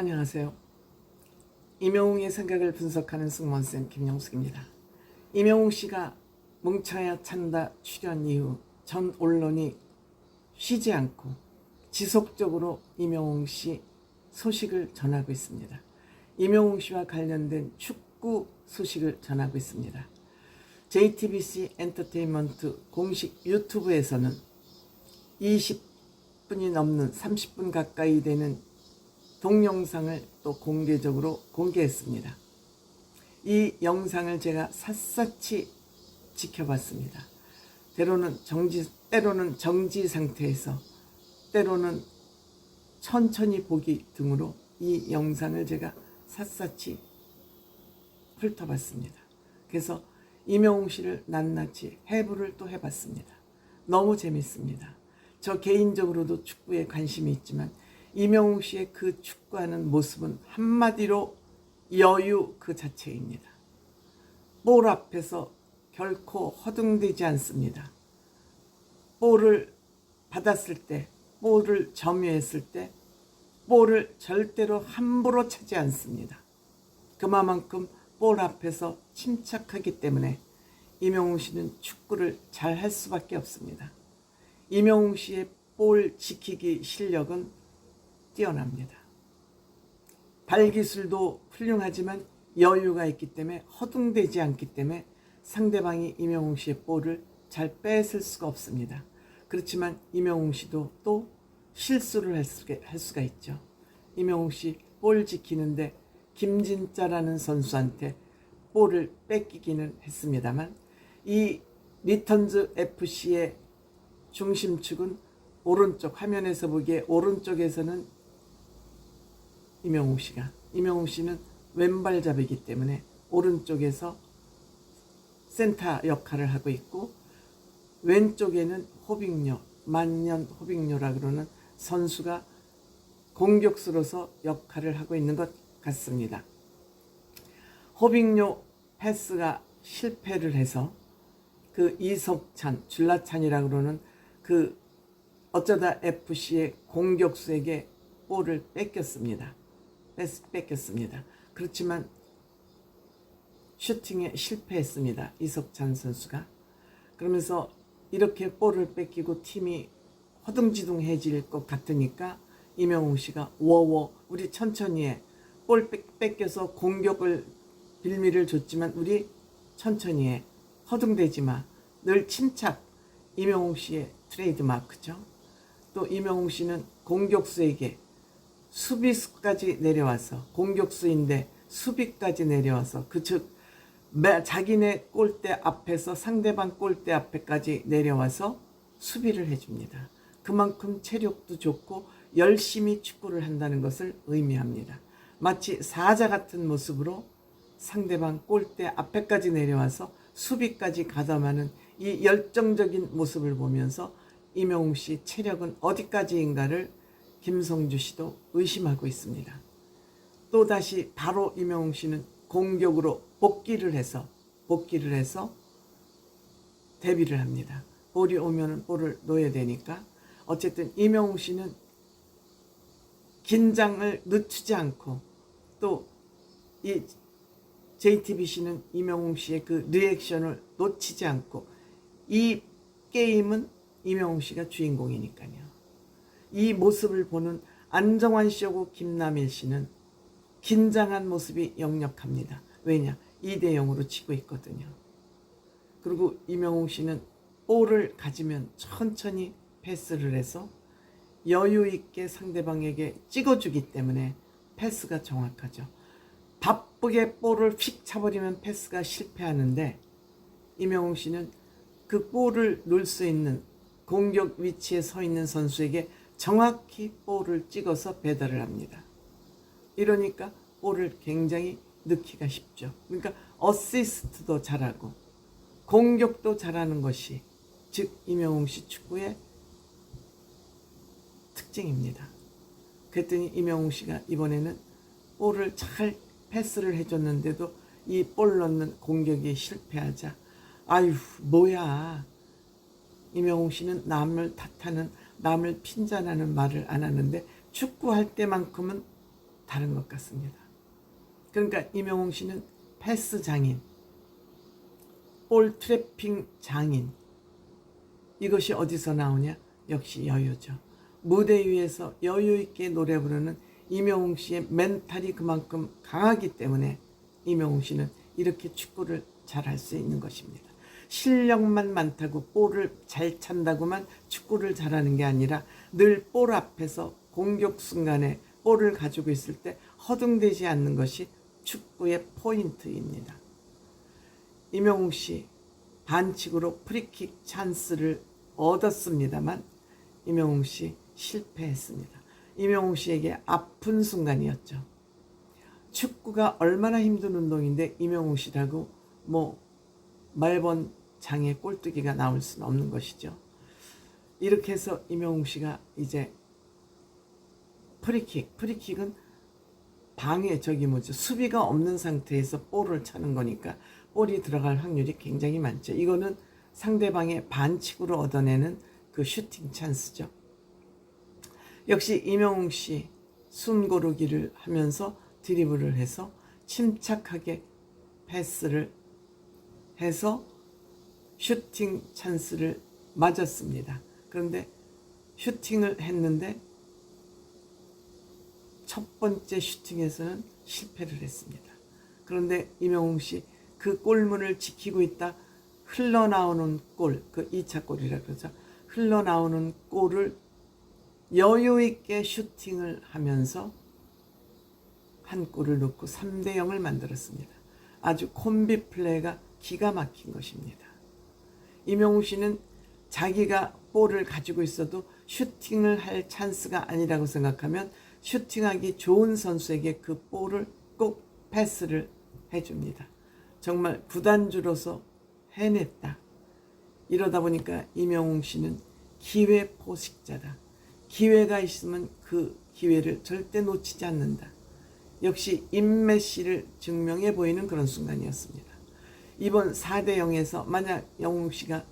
안녕하세요. 임영웅의 생각을 분석하는 승무원쌤 김영숙입니다. 임영웅 씨가 뭉쳐야 찬다 출연 이후 전 언론이 쉬지 않고 지속적으로 임영웅 씨 소식을 전하고 있습니다. 임영웅 씨와 관련된 축구 소식을 전하고 있습니다. JTBC 엔터테인먼트 공식 유튜브에서는 20분이 넘는 30분 가까이 되는 동영상을 또 공개적으로 공개했습니다. 이 영상을 제가 샅샅이 지켜봤습니다. 때로는 정지 상태에서 때로는 천천히 보기 등으로 이 영상을 제가 샅샅이 훑어봤습니다. 그래서 임영웅 씨를 낱낱이 해부를 또 해봤습니다. 너무 재밌습니다. 저 개인적으로도 축구에 관심이 있지만 임영웅 씨의 그 축구하는 모습은 한마디로 여유 그 자체입니다. 볼 앞에서 결코 허둥대지 않습니다. 볼을 받았을 때, 볼을 점유했을 때, 볼을 절대로 함부로 차지 않습니다. 그만큼 볼 앞에서 침착하기 때문에 임영웅 씨는 축구를 잘 할 수밖에 없습니다. 임영웅 씨의 볼 지키기 실력은 뛰어납니다. 발기술도 훌륭하지만 여유가 있기 때문에 허둥대지 않기 때문에 상대방이 임영웅 씨의 볼을 잘 뺏을 수가 없습니다. 그렇지만 임영웅 씨도 또 실수를 할 수가 있죠. 임영웅 씨 볼 지키는데 김진짜라는 선수한테 볼을 뺏기기는 했습니다만 이 리턴즈 FC의 중심축은 오른쪽, 화면에서 보기에 오른쪽에서는 임영웅 씨는 왼발잡이기 때문에 오른쪽에서 센터 역할을 하고 있고 왼쪽에는 만년 호빙요라 그러는 선수가 공격수로서 역할을 하고 있는 것 같습니다. 호빙요 패스가 실패를 해서 그 이석찬, 줄라찬이라 그러는 그 어쩌다 FC의 공격수에게 볼을 뺏겼습니다. 그렇지만 슈팅에 실패했습니다. 이석찬 선수가. 그러면서 이렇게 볼을 뺏기고 팀이 허둥지둥해질 것 같으니까 임영웅 씨가 우리 천천히 해. 볼 뺏겨서 공격을 빌미를 줬지만 우리 천천히 해. 허둥대지 마. 늘 침착. 임영웅 씨의 트레이드 마크죠. 또 임영웅 씨는 공격수에게 수비수까지 내려와서 공격수인데 수비까지 내려와서 즉 자기네 골대 앞에서 상대방 골대 앞에까지 내려와서 수비를 해줍니다. 그만큼 체력도 좋고 열심히 축구를 한다는 것을 의미합니다. 마치 사자 같은 모습으로 상대방 골대 앞에까지 내려와서 수비까지 가담하는 이 열정적인 모습을 보면서 임영웅 씨 체력은 어디까지인가를 김성주 씨도 의심하고 있습니다. 또다시 바로 임영웅 씨는 공격으로 복귀를 해서 데뷔를 합니다. 볼이 오면 볼을 넣어야 되니까 어쨌든 임영웅 씨는 긴장을 늦추지 않고 또 이 JTBC는 임영웅 씨의 그 리액션을 놓치지 않고 이 게임은 임영웅 씨가 주인공이니까요. 이 모습을 보는 안정환 씨하고 김남일 씨는 긴장한 모습이 역력합니다. 왜냐? 2대0으로 지고 있거든요. 그리고 임영웅 씨는 볼을 가지면 천천히 패스를 해서 여유 있게 상대방에게 찍어주기 때문에 패스가 정확하죠. 바쁘게 볼을 휙 차버리면 패스가 실패하는데 임영웅 씨는 그 볼을 놓을 수 있는 공격 위치에 서 있는 선수에게 정확히 볼을 찍어서 배달을 합니다. 이러니까 볼을 굉장히 넣기가 쉽죠. 그러니까 어시스트도 잘하고 공격도 잘하는 것이 즉 임영웅 씨 축구의 특징입니다. 그랬더니 임영웅 씨가 이번에는 볼을 잘 패스를 해줬는데도 이 볼 넣는 공격이 실패하자 아유 뭐야, 임영웅 씨는 남을 탓하는, 남을 핀잔하는 말을 안 하는데 축구할 때만큼은 다른 것 같습니다. 그러니까 임영웅 씨는 패스 장인, 볼 트래핑 장인. 이것이 어디서 나오냐? 역시 여유죠. 무대 위에서 여유 있게 노래 부르는 임영웅 씨의 멘탈이 그만큼 강하기 때문에 임영웅 씨는 이렇게 축구를 잘할 수 있는 것입니다. 실력만 많다고 볼을 잘 찬다고만 축구를 잘하는 게 아니라 늘 볼 앞에서 공격 순간에 볼을 가지고 있을 때 허둥대지 않는 것이 축구의 포인트입니다. 임영웅 씨 반칙으로 프리킥 찬스를 얻었습니다만 임영웅 씨 실패했습니다. 임영웅 씨에게 아픈 순간이었죠. 축구가 얼마나 힘든 운동인데 임영웅 씨라고 말번 장에 꼴뚜기가 나올 수는 없는 것이죠. 이렇게 해서 임영웅 씨가 이제 프리킥은 수비가 없는 상태에서 볼을 차는 거니까 볼이 들어갈 확률이 굉장히 많죠. 이거는 상대방의 반칙으로 얻어내는 그 슈팅 찬스죠. 역시 임영웅 씨 숨 고르기를 하면서 드리블을 해서 침착하게 패스를 해서 슈팅 찬스를 맞았습니다. 그런데 슈팅을 했는데 첫 번째 슈팅에서는 실패를 했습니다. 그런데 임영웅 씨 그 골문을 지키고 있다 흘러나오는 골, 그 2차 골이라 그러죠. 흘러나오는 골을 여유 있게 슈팅을 하면서 한 골을 넣고 3대0을 만들었습니다. 아주 콤비 플레이가 기가 막힌 것입니다. 임영웅 씨는 자기가 볼을 가지고 있어도 슈팅을 할 찬스가 아니라고 생각하면 슈팅하기 좋은 선수에게 그 볼을 꼭 패스를 해줍니다. 정말 구단주로서 해냈다. 이러다 보니까 임영웅 씨는 기회 포식자다. 기회가 있으면 그 기회를 절대 놓치지 않는다. 역시 인메시를 증명해 보이는 그런 순간이었습니다. 이번 4대0에서 만약 영웅 씨가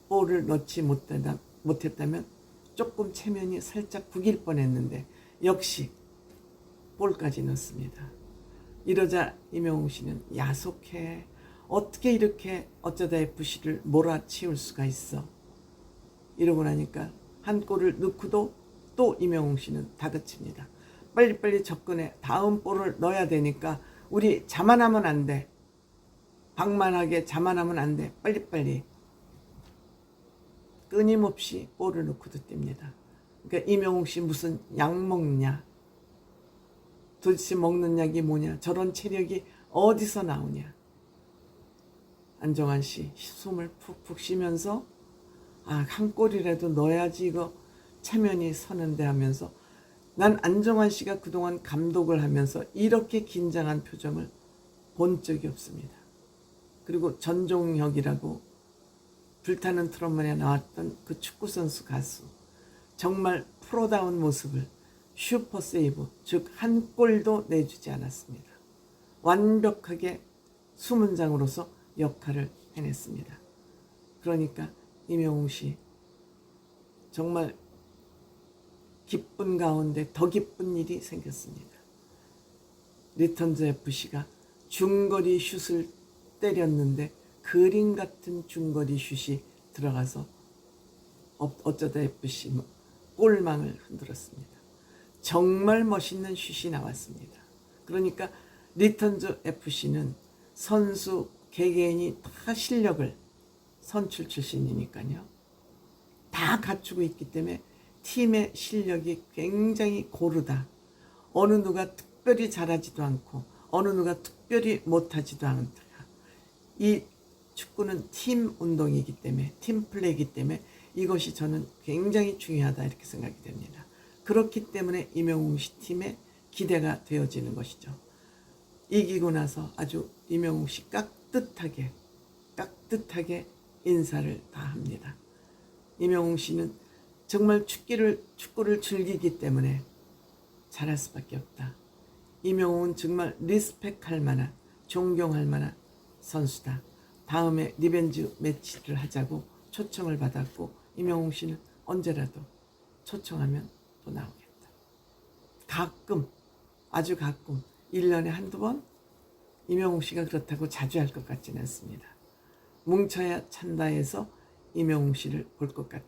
볼을 넣지 못했다면 조금 체면이 살짝 구길 뻔했는데 역시 볼까지 넣습니다. 이러자 임영웅 씨는 야속해. 어떻게 이렇게 어쩌다 FC를 몰아치울 수가 있어. 이러고 나니까 한 골을 넣고도 또 임영웅 씨는 다그칩니다. 빨리빨리 접근해. 다음 볼을 넣어야 되니까 우리 자만하면 안 돼. 방만하게 자만하면 안 돼. 빨리빨리. 끊임없이 볼을 넣고도 뜁니다. 그러니까 임영웅 씨 무슨 약 먹냐. 도대체 먹는 약이 뭐냐. 저런 체력이 어디서 나오냐. 안정환 씨 숨을 푹푹 쉬면서 한 골이라도 넣어야지 이거 체면이 서는데 하면서 난 안정환 씨가 그동안 감독을 하면서 이렇게 긴장한 표정을 본 적이 없습니다. 그리고 전종혁이라고 불타는 트롯만에 나왔던 그 축구선수 가수 정말 프로다운 모습을 슈퍼 세이브, 즉 한 골도 내주지 않았습니다. 완벽하게 수문장으로서 역할을 해냈습니다. 그러니까 임영웅 씨 정말 기쁜 가운데 더 기쁜 일이 생겼습니다. 리턴즈 FC가 중거리 슛을 때렸는데 그림 같은 중거리 슛이 들어가서 어쩌다 FC 골망을 흔들었습니다. 정말 멋있는 슛이 나왔습니다. 그러니까 리턴즈 FC는 선수 개개인이 다 실력을 선출 출신이니까요. 다 갖추고 있기 때문에 팀의 실력이 굉장히 고르다. 어느 누가 특별히 잘하지도 않고 어느 누가 특별히 못하지도 않다. 이 축구는 팀 운동이기 때문에 팀 플레이이기 때문에 이것이 저는 굉장히 중요하다 이렇게 생각이 됩니다. 그렇기 때문에 임영웅 씨 팀에 기대가 되어지는 것이죠. 이기고 나서 아주 임영웅 씨 깍듯하게 인사를 다 합니다. 임영웅 씨는 정말 축구를 즐기기 때문에 잘할 수밖에 없다. 임영웅은 정말 리스펙할 만한, 존경할 만한 선수다. 다음에 리벤지 매치를 하자고 초청을 받았고 임영웅 씨는 언제라도 초청하면 또 나오겠다. 가끔 아주 가끔 1년에 한두 번 임영웅 씨가 그렇다고 자주 할 것 같지는 않습니다. 뭉쳐야 찬다에서 임영웅 씨를 볼 것 같다.